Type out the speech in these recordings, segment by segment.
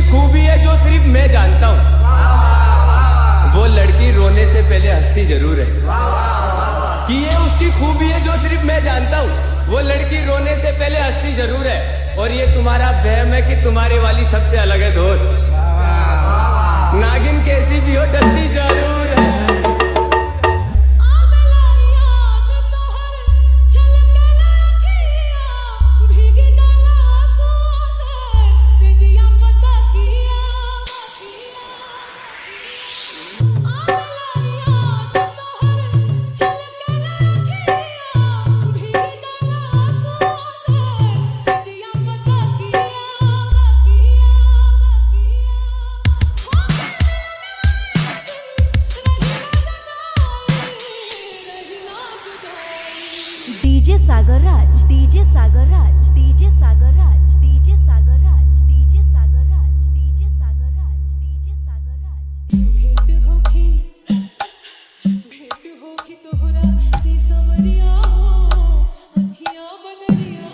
उसकी खूबी है जो सिर्फ मैं जानता हूँ। वो लड़की रोने से पहले हंसती जरूर है। कि ये उसकी खूबी है जो सिर्फ मैं जानता हूँ। वो लड़की रोने से पहले हंसती जरूर है। और ये तुम्हारा वहम है कि तुम्हारे वाली सबसे अलग है दोस्त। नागिन कैसी भी हो डरती जरूर है। डीजे सागर राज, डीजे सागर राज, डीजे सागर राज, डीजे सागर राज, डीजे सागर राज, डीजे सागर राज, डीजे सागर राज। भेंट होखी तोहरा से समरिया अखियां बनरिया।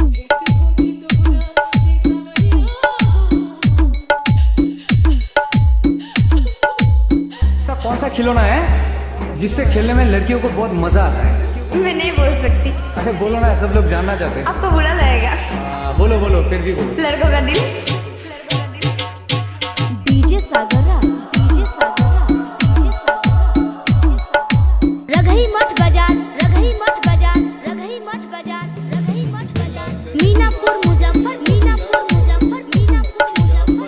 भेंट होखी तोहरा से समरिया। ऐसा कौन सा खिलौना है जिससे खेलने में लड़कियों को बहुत मजा आता है? मैं नहीं बोल सकती। अरे बोलो ना, सब लोग जानना चाहते हैं। आपको बुरा लगेगा। बोलो बोलो, फिर भी बोलो। लड़कों का दिल। डीजे सागर राज, डीजे सागर राज, डीजे सागर राज। रघई मठ बाजार, रघई मठ बाजार, रघई मठ बाजार, रघई मठ बाजार। मीनापुर मुजफ्फर, मीनापुर मुजफ्फर, मीनापुर मुजफ्फर।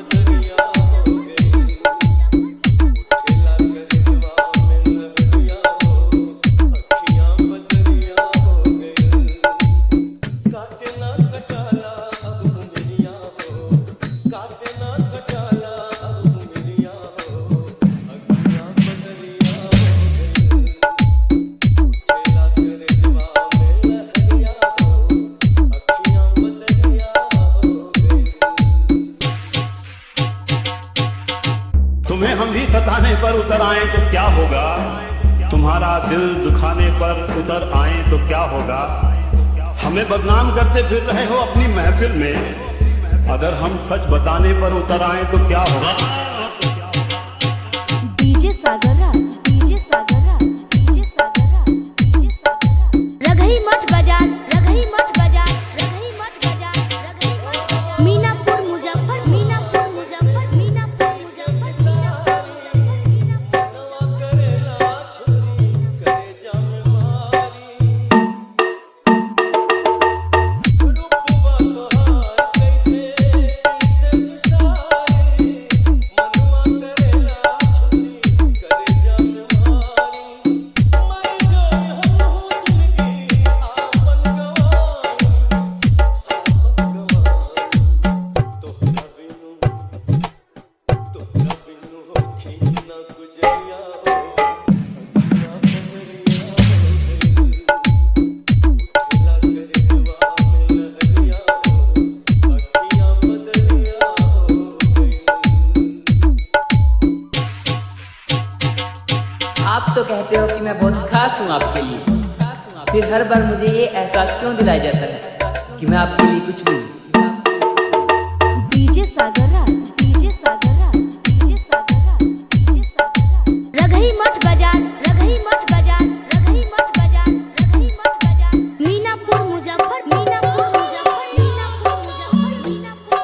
तुम्हें हम भी सताने पर उतर आए तो क्या होगा? तुम्हारा दिल दुखाने पर उतर आए तो क्या होगा? हमें बदनाम करते फिर रहे हो अपनी महफिल में। अगर हम सच बताने पर उतर आए तो क्या होगा? डीजे सागर राज, डीजे सागर राज, डीजे सागर राज, डीजे सागर राज। रघई मठ बाजार, रघई मठ बाजार, रघई मठ बाजार, रघई मठ बाजार। मीनापुर मुजफ्फर, मीनापुर मुजफ्फर, मीनापुर मुजफ्फर, मीनापुर मुजफ्फर, मीनापुर आप तो कहते हो कि मैं बहुत खास हूँ आपके लिए, फिर हर बार मुझे ये एहसास क्यों दिलाया जाता है कि मैं आपके लिए कुछ भी नहीं। डीजे सागर राज, डीजे सागर राज, डीजे सागर राज, डीजे सागर राज। रघई मठ बाजार, रघई मठ बाजार, रघई मठ बाजार, रघई मठ बाजार। मीनापुर मुजफ्फर, मीनापुर मुजफ्फर, मीनापुर मुजफ्फर, मीनापुर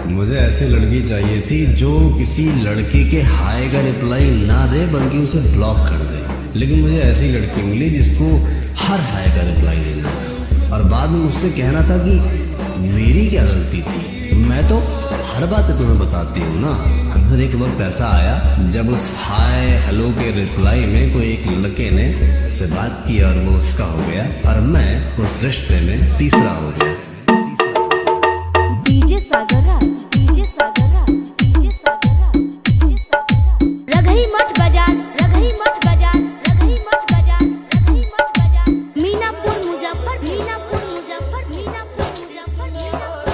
मुझे ऐसी लड़की चाहिए थी जो किसी लड़के के हाय का रिप्लाई ना दे बल्कि उसे ब्लॉक कर दे। लेकिन मुझे ऐसी लड़की मिली जिसको हर हाय का रिप्लाई देना था। और बाद में मुझसे कहना था कि मेरी क्या गलती थी। मैं तो हर बात तुम्हें बताती हूँ ना। फिर एक वक्त ऐसा आया जब उस हाय हेलो के रिप्लाई में कोई एक लड़के ने उससे बात की और वो उसका हो गया और मैं उस रिश्ते में तीसरा हो गया। डीजे सागर राज, डीजे सागर राज, डीजे सागर राज, डीजे सागर राज। रघई मठ बाजार, रघई मठ बाजार, रघई मठ बाजार, रघई मठ बाजार। मीनापुर मुजफ्फर, मीनापुर मुजफ्फर, मीनापुर मुजफ्फर, मीनापुर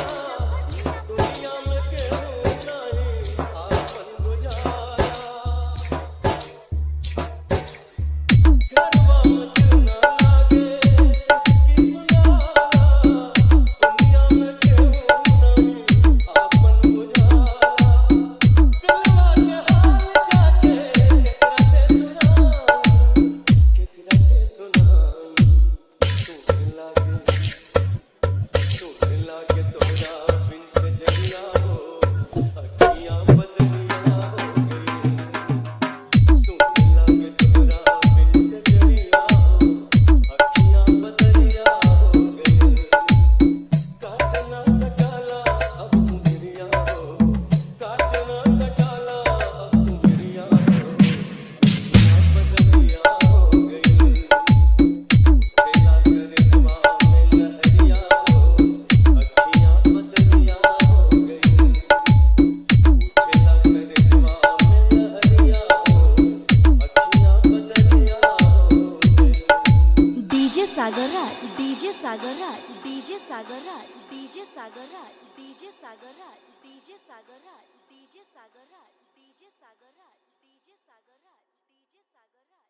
सागर राज, डीजे सागर राज, डीजे सागर राज, डीजे सागर राज, डीजे सागर राज, डीजे सागर राज, डीजे सागर राज, डीजे सागर राज, डीजे सागर राज, डीजे सागर राज।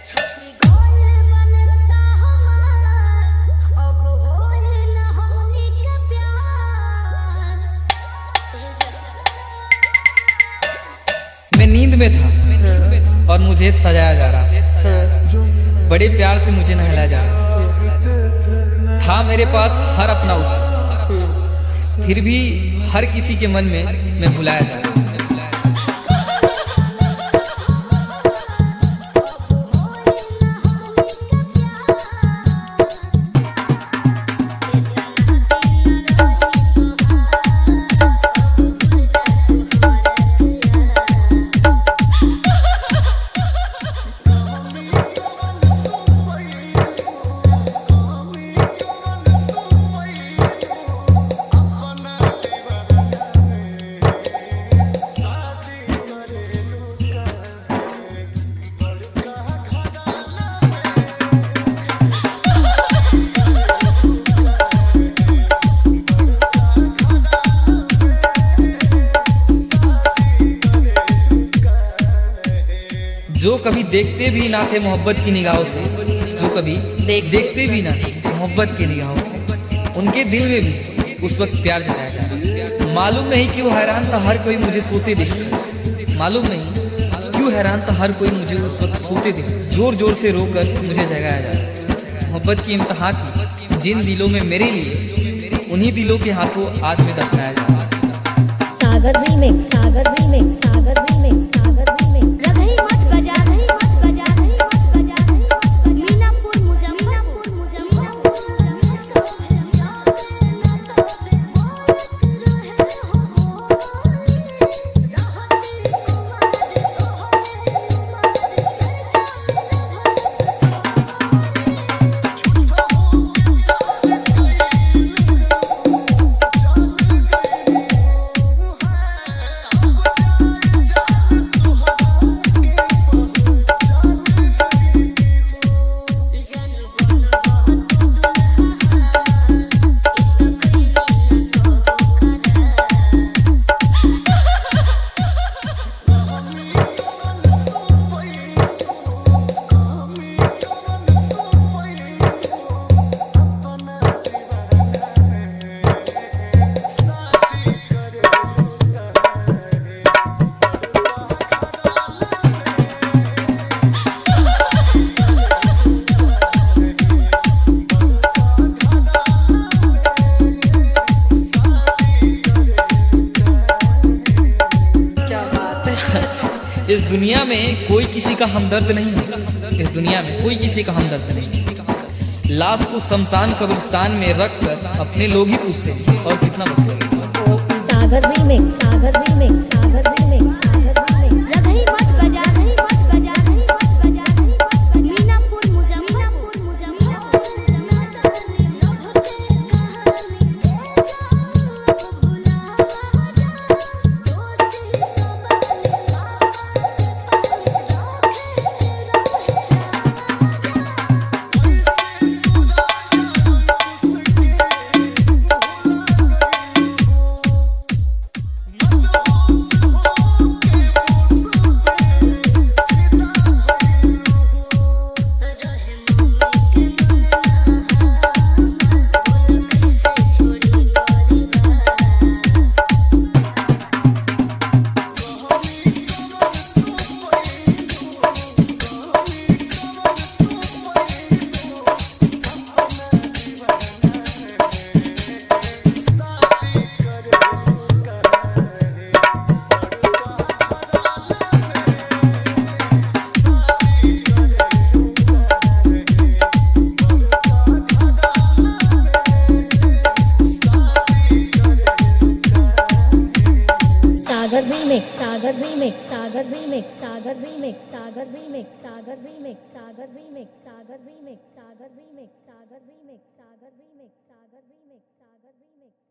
छपरी गोल बनता हमारा अब होए ना होने का प्यार। मैं नींद में था और मुझे सजाया जा रहा था। बड़े प्यार से मुझे नहलाया जा रहा था मेरे पास हर अपना उसका, फिर भी हर किसी के मन में मैं भुलाया जा रहा। जो कभी देखते भी ना थे मोहब्बत की निगाहों से, जो कभी देखते भी ना थे मोहब्बत की निगाहों से, उनके दिल में भी उस वक्त प्यार जताया जा रहा। मालूम नहीं क्यों हैरान था हर कोई मुझे सोते देख, मालूम नहीं क्यों हैरान था हर कोई मुझे उस वक्त सोते देख। जोर जोर से रोकर मुझे जगाया जा रहा। मोहब्बत की इम्तिहान की जिन दिलों में मेरे लिए, उन्हीं दिलों के हाथों आज में दफनाया जा रहा। सागर रीमिक्स, सागर रीमिक्स, सागर रीमिक्स, सागर रीमिक्स। रघई मठ बाजार, रघई मठ बाजार, रघई मठ बाजार, रघई मठ बाजार। मीनापुर मुजफ्फर, मीनापुर इस दुनिया में कोई किसी का हमदर्द नहीं है। इस दुनिया में कोई किसी का हमदर्द नहीं। लाश को शमशान कब्रिस्तान में रख कर अपने लोग ही पूछते हैं और कितना मतलब। सागर रीमिक्स, सागर रीमिक्स, सागर रीमिक्स, सागर रीमिक्स। रगही मत बजा, रगही मत बजा, रगही मत बजा, रगही मत बजा। मीनापुर मुजफ्फरपुर, मुजफ्फरपुर। सागर रीमिक्स, सागर रीमिक्स, सागर रीमिक्स, सागर रीमिक्स, सागर रीमिक्स, सागर रीमिक्स, सागर रीमिक्स, सागर रीमिक्स, सागर रीमिक्स, सागर रीमिक्स, सागर रीमिक्स, सागर रीमिक्स, सागर रीमिक्स, सागर रीमिक्स,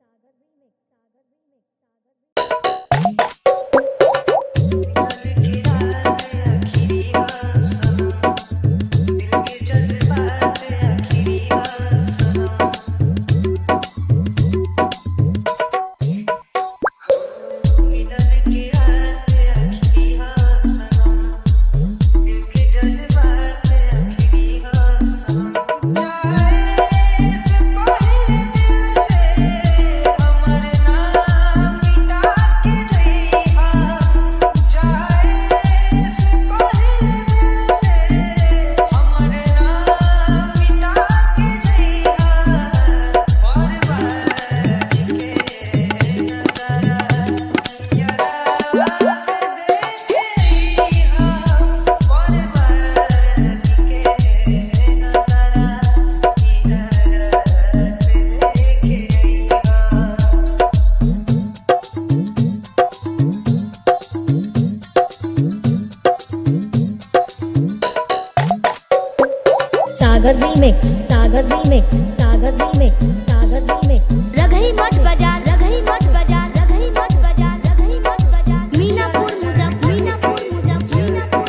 सागर रीमिक्स, सागर रीमिक्स, सागर रीमिक्स, सागर रीमिक्स। रगही मत बजा, रगही मत बजा, रगही मत बजा, रगही मत बजा। मीनापुर मुजफ्फर, मीनापुर मुजफ्फर, मीनापुर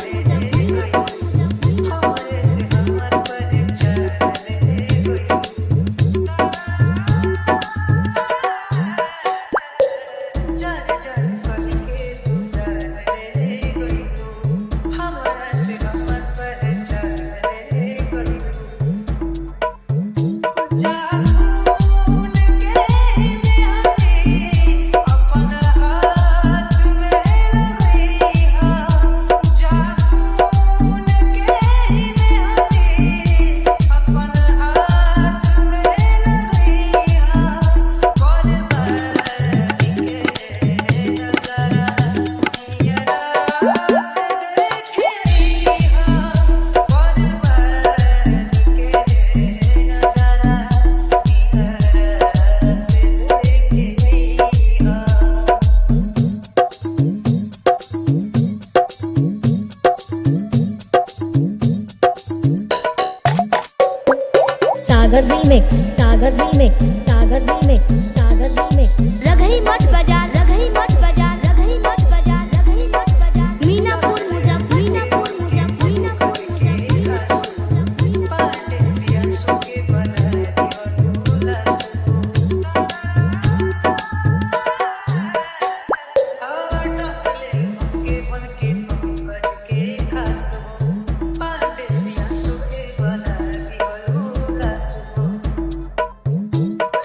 सागर रीमिक्स, सागर रीमिक्स, सागर रीमिक्स, सागर रीमिक्स। रगही मत बजा, रगही मत बजा, रगही मत बजा, रगही मत बजा। मीनापुर मुजफ्फर, मीनापुर मुजफ्फर, मीनापुर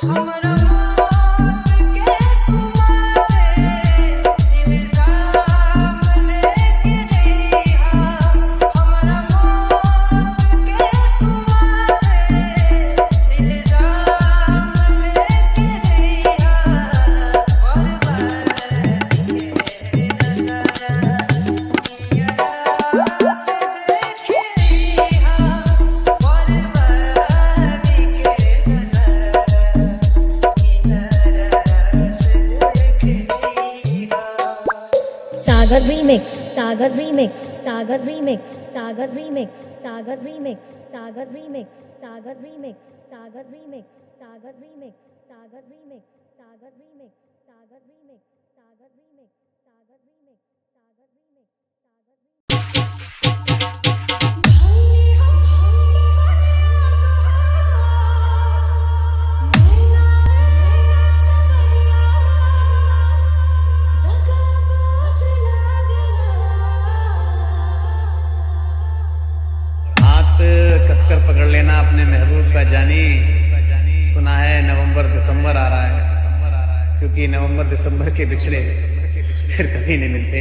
हमारा सागर रीमिक्स सागर रीमिक्स सागर रीमिक्स सागर रीमिक्स सागर रीमिक्स सागर रीमिक्स सागर रीमिक्स सागर रीमिक्स सागर रीमिक्स सागर रीमिक्स सागर रीमिक्स सागर रीमिक्स सागर रीमिक्स सागर रीमिक्स हाथ कसकर पकड़ लेना अपने महबूब का जानी। सुना है नवंबर दिसंबर आ रहा है, क्योंकि नवंबर दिसंबर के बिछड़े फिर कभी नहीं मिलते।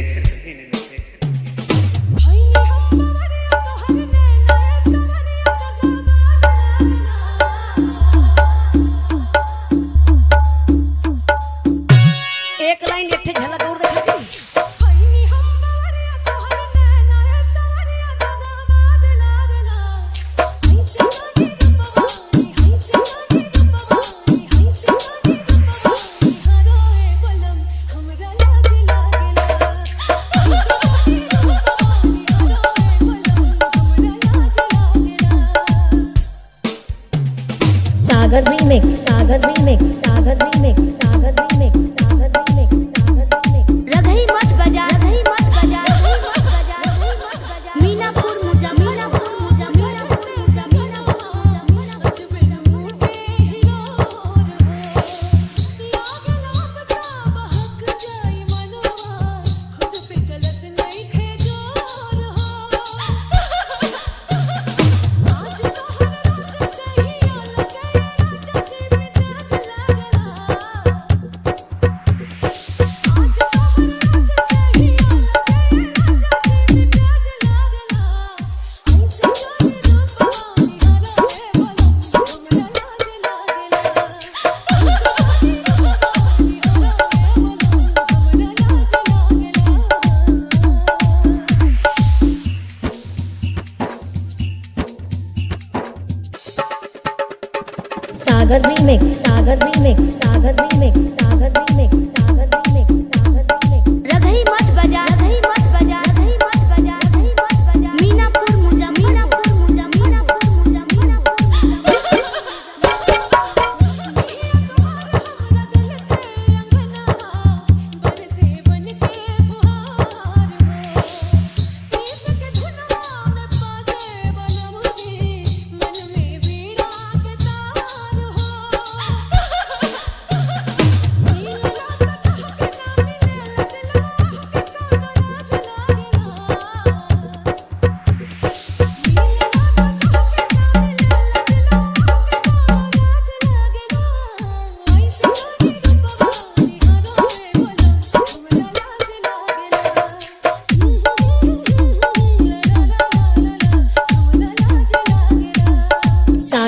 एक लाइन एक झलक और देखा सागर रीमिक्स सागर रीमिक्स सागर रीमिक्स सागर रीमिक्स सागर रीमिक्स सागर रीमिक्स रघई मठ बाजार रघई मठ बाजार रघई मठ बाजार रघई मठ बाजार मीनापुर मुजफ्फरपुर मुजफ्फरपुर सागर रीमिक्स सागर रीमिक्स सागर रीमिक्स सागर रीमिक्स सागर रीमिक्स सागर रीमिक्स रघई मठ बाजार रघई मठ बाजार रघई मठ बाजार रघई मठ बाजार मीनापुर मुजफ्फरपुर मुजफ्फरपुर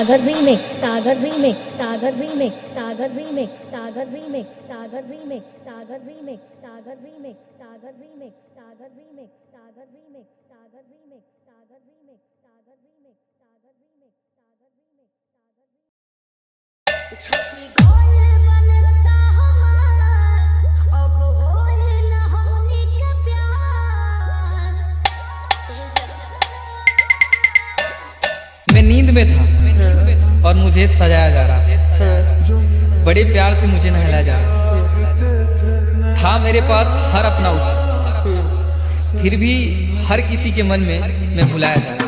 सागर रीमिक्स सागर रीमिक्स सागर रीमिक्स सागर रीमिक्स सागर रीमिक्स सागर रीमिक्स सागर रीमिक्स सागर रीमिक्स सागर रीमिक्स सागर रीमिक्स सागर रीमिक्स सागर रीमिक्स सागर रीमिक्स सागर रीमिक्स सागर रीमिक्स सागर रीमिक्स छपी गोल बनता हमारा अब होए ना हमनी के प्यार। मैं नींद में था और मुझे सजाया जा रहा था, बड़े प्यार से मुझे नहलाया जा रहा था मेरे पास हर अपना उसका, फिर भी हर किसी के मन में मैं भुलाया जा रहा था।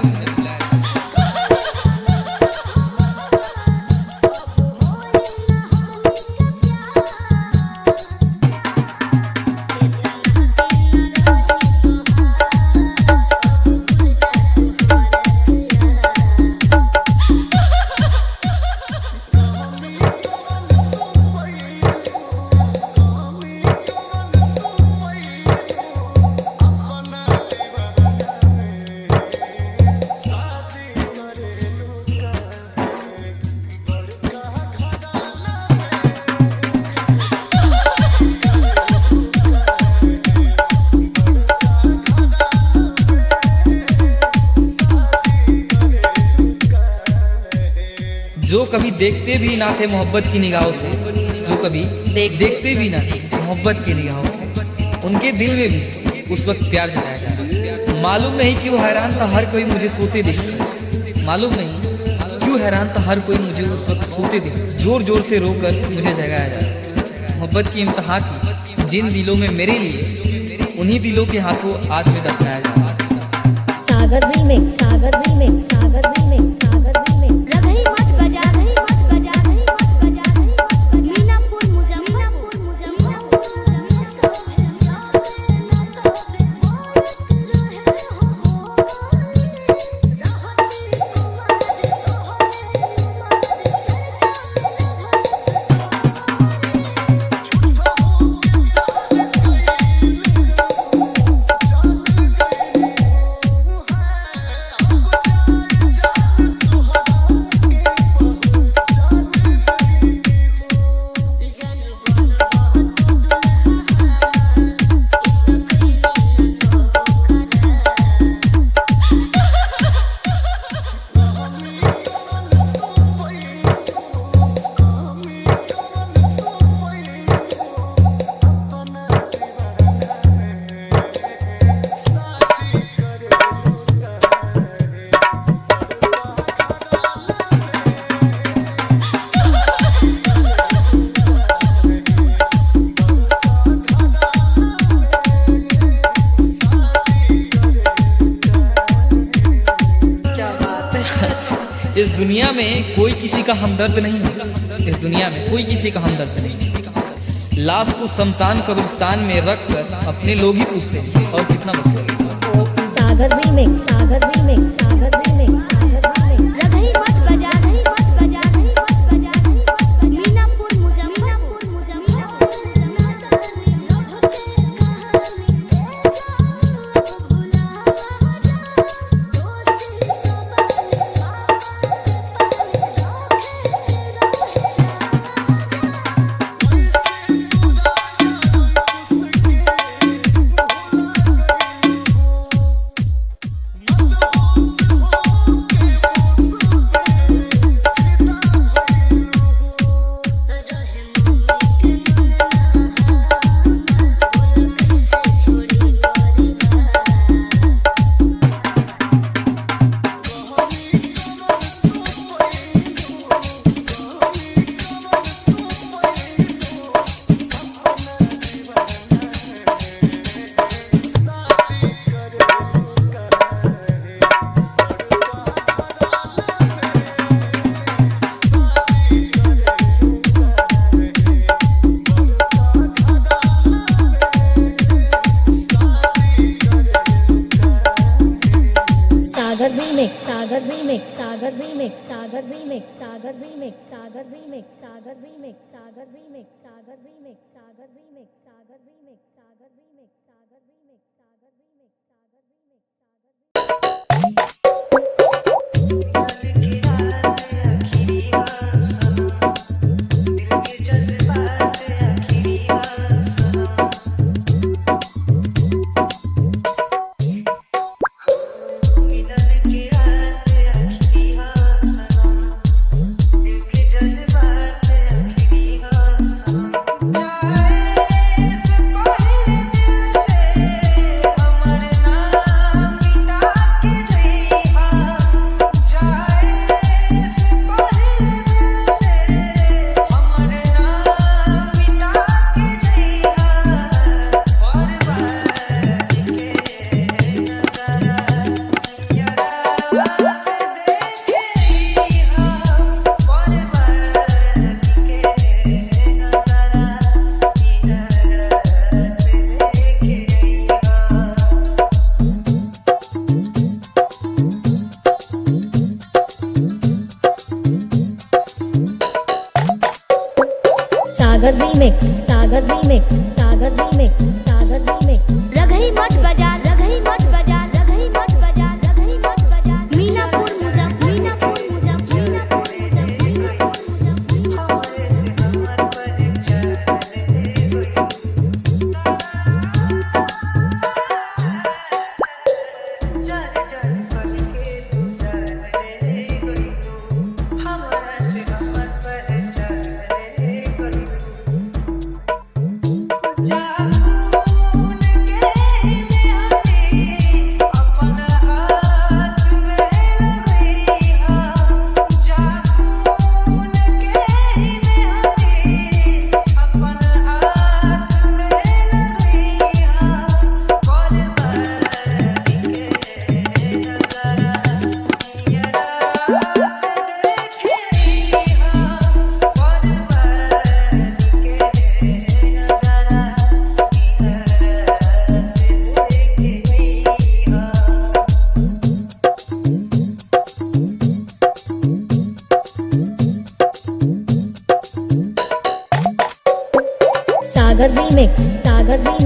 जो कभी देखते भी ना थे मोहब्बत की निगाहों से, जो कभी देखते भी ना थे मोहब्बत की निगाहों से, उनके दिल में भी उस वक्त प्यार जताया जा रहा है। मालूम नहीं क्यों हैरान था हर कोई मुझे सोते देख, मालूम नहीं क्यों हैरान था हर कोई मुझे उस वक्त सोते देख, जोर जोर से रोकर मुझे जगाया जा रहा। मोहब्बत की इम्तिहान थी जिन दिलों में मेरे लिए, उन्हीं दिलों के हाथों आज में दफनाया जा रहा। सागर रीमिक्स, सागर रीमिक्स, सागर रीमिक्स, सागर रीमिक्स। रगही मत बजा, रगही मत बजा, रगही मत बजा, रगही मत बजा। मीनापुर मुजफ्फरपुर, मुजफ्फरपुर। इस दुनिया में कोई किसी का हमदर्द नहीं है, इस दुनिया में कोई किसी का हमदर्द नहीं। लाश को शमशान कब्रिस्तान में रख कर अपने लोग ही पूछते हैं और कितना मतलब। सागर रीमिक्स, सागर रीमिक्स, सागर रीमिक्स, सागर रीमिक्स। रगही मत बजा, रगही मत बजा, रगही मत बजा, रगही मत बजा। मीनापुर मुजफ्फरपुर, मुजफ्फरपुर। सागर रीमिक्स, सागर रीमिक्स, सागर रीमिक्स, सागर रीमिक्स, सागर रीमिक्स, सागर रीमिक्स, सागर रीमिक्स, सागर रीमिक्स, सागर रीमिक्स, सागर रीमिक्स, सागर रीमिक्स, सागर रीमिक्स, सागर रीमिक्स, सागर रीमिक्स, सागर रीमिक्स, सागर रीमिक्स, सागर रीमिक्स, सागर रीमिक्स, सागर रीमिक्स। रगही मत बजा, रगही मत बजा, रगही मत बजा, रगही मत बजा। मीनापुर मुजफ्फर, मीनापुर मुजफ्फर, मीनापुर मुजफ्फर।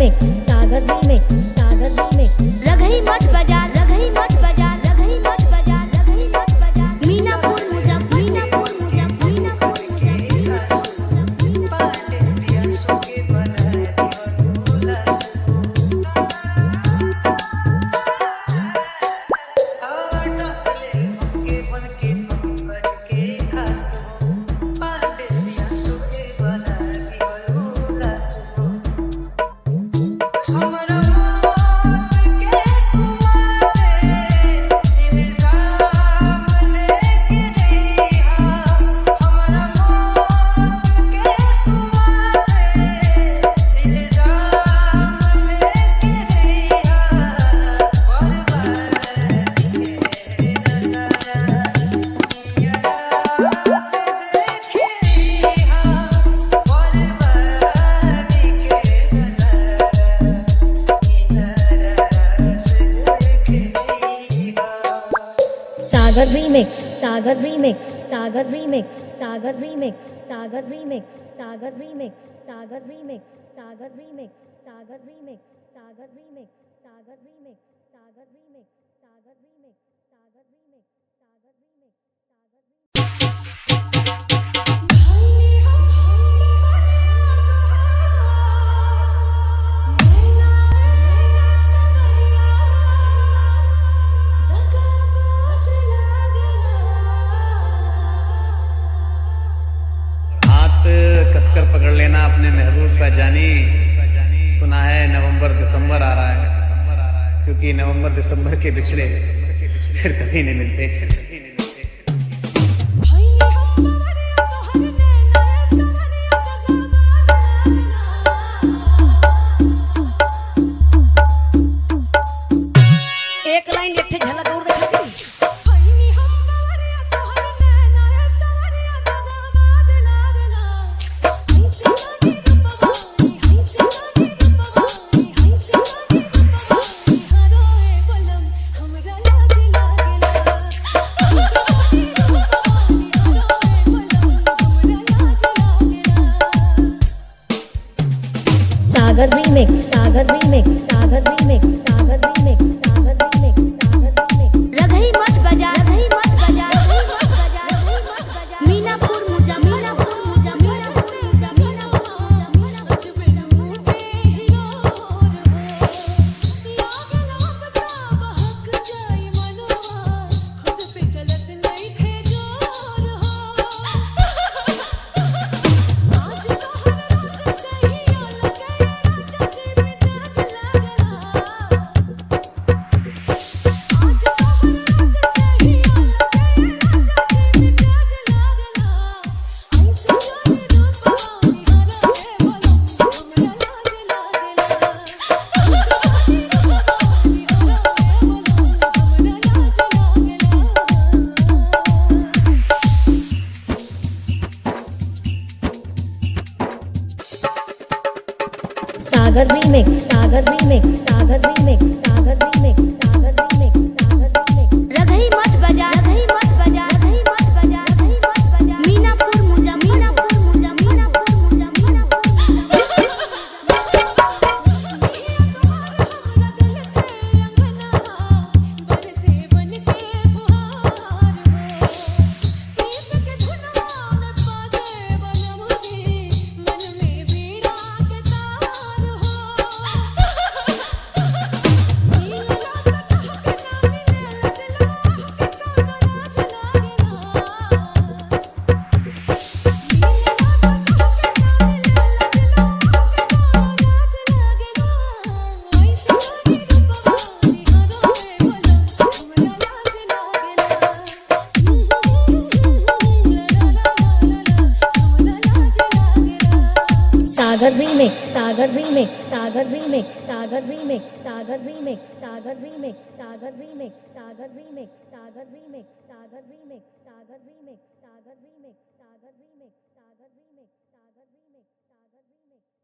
रीमिक्स सागर रीमिक्स सागर रीमिक्स रघई मठ बाजार रघई मठ बाजार रघई मठ बाजार रघई मठ बाजार मीनापुर मुजफ्फर मीनापुर मुजफ्फर मीनापुर सागर रीमिक्स सागर रीमिक्स सागर रीमिक्स सागर रीमिक्स सागर रीमिक्स सागर रीमिक्स सागर रीमिक्स सागर रीमिक्स सागर रीमिक्स सागर रीमिक्स सागर रीमिक्स सागर रीमिक्स सागर रीमिक्स सागर रीमिक्स सागर रीमिक्स हाथ कसकर पकड़ लेना अपने महबूब का जानी। सुना है नवंबर दिसंबर आ रहा है, क्योंकि नवंबर दिसंबर के बिछड़े फिर कभी नहीं मिलते, फिर कभी नहीं मिलते। एक लाइन एक ठे झलक और देखा दी सागर रीमिक्स सागर रीमिक्स सागर रीमिक्स सागर रीमिक्स सागर रीमिक्स सागर रीमिक्स रघई मठ बाजार रघई मठ बाजार रघई मठ बाजार रघई मठ बाजार मीनापुर मुजफ्फर मीनापुर मुजफ्फर सागर रीमिक्स सागर रीमिक्स सागर रीमिक्स सागर रीमिक्स सागर रीमिक्स सागर रीमिक्स रघई मठ बाजार रघई मठ बाजार रघई मठ बाजार रघई मठ बाजार मीनापुर मुजफ्फर मीनापुर मुजफ्फर मीनापुर सागर रीमिक्स सागर रीमिक्स सागर रीमिक्स सागर रीमिक्स सागर रीमिक्स सागर रीमिक्स सागर रीमिक्स सागर रीमिक्स सागर रीमिक्स सागर रीमिक्स सागर रीमिक्स सागर रीमिक्स सागर रीमिक्स सागर रीमिक्स सागर रीमिक्स सागर रीमिक्स